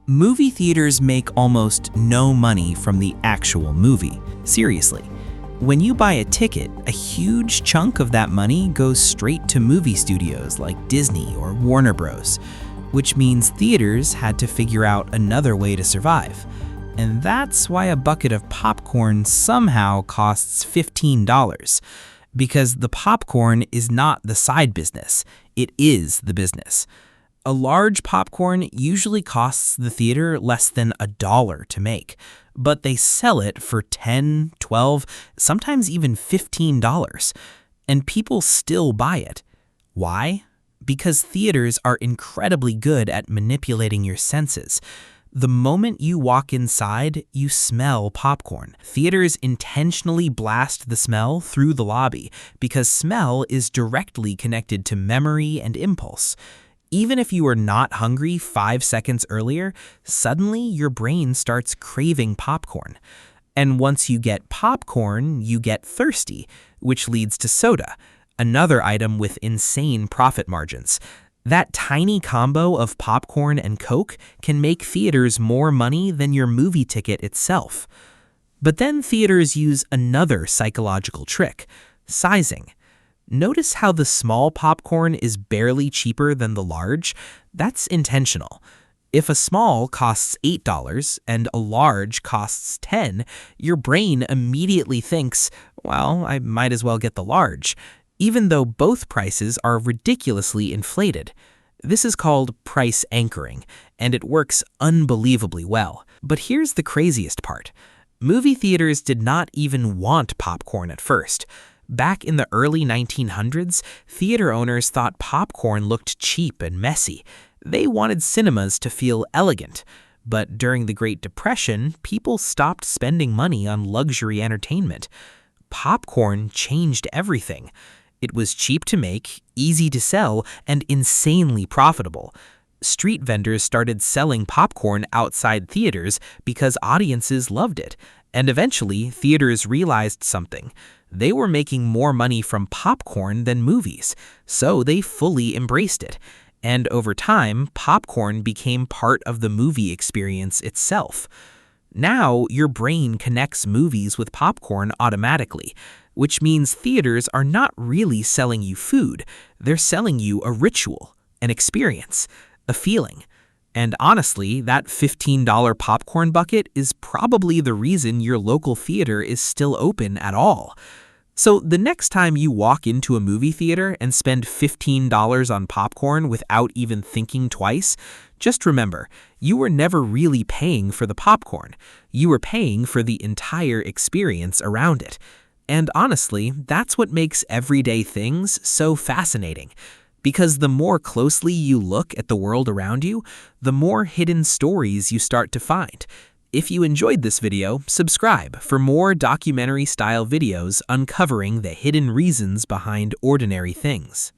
Movie theaters make almost no money from the actual movie. Seriously. When you buy a ticket, a huge chunk of that money goes straight to movie studios like Disney or Warner Bros., which means theaters had to figure out another way to survive. And that's why a bucket of popcorn somehow costs $15. Because the popcorn is not the side business, it is the business. A large popcorn usually costs the theater less than $1 to make, but they sell it for $10, $12, sometimes even $15. And people still buy it. Why? Because theaters are incredibly good at manipulating your senses. The moment you walk inside, you smell popcorn. Theaters intentionally blast the smell through the lobby because smell is directly connected to memory and impulse. Even if you were not hungry 5 seconds earlier, suddenly your brain starts craving popcorn. And once you get popcorn, you get thirsty, which leads to soda, another item with insane profit margins. That tiny combo of popcorn and Coke can make theaters more money than your movie ticket itself. But then theaters use another psychological trick: sizing. Notice how the small popcorn is barely cheaper than the large? That's intentional. If a small costs $8 and a large costs $10, your brain immediately thinks, well, I might as well get the large, even though both prices are ridiculously inflated. This is called price anchoring, and it works unbelievably well. But here's the craziest part. Movie theaters did not even want popcorn at first. Back in the early 1900s, theater owners thought popcorn looked cheap and messy. They wanted cinemas to feel elegant. But during the Great Depression, people stopped spending money on luxury entertainment. Popcorn changed everything. It was cheap to make, easy to sell, and insanely profitable. Street vendors started selling popcorn outside theaters because audiences loved it. And eventually, theaters realized something. They were making more money from popcorn than movies, so they fully embraced it. And over time, popcorn became part of the movie experience itself. Now, your brain connects movies with popcorn automatically, which means theaters are not really selling you food. They're selling you a ritual, an experience, a feeling. And honestly, that $15 popcorn bucket is probably the reason your local theater is still open at all. So the next time you walk into a movie theater and spend $15 on popcorn without even thinking twice, just remember, you were never really paying for the popcorn. You were paying for the entire experience around it. And honestly, that's what makes everyday things so fascinating. Because the more closely you look at the world around you, the more hidden stories you start to find. If you enjoyed this video, subscribe for more documentary-style videos uncovering the hidden reasons behind ordinary things.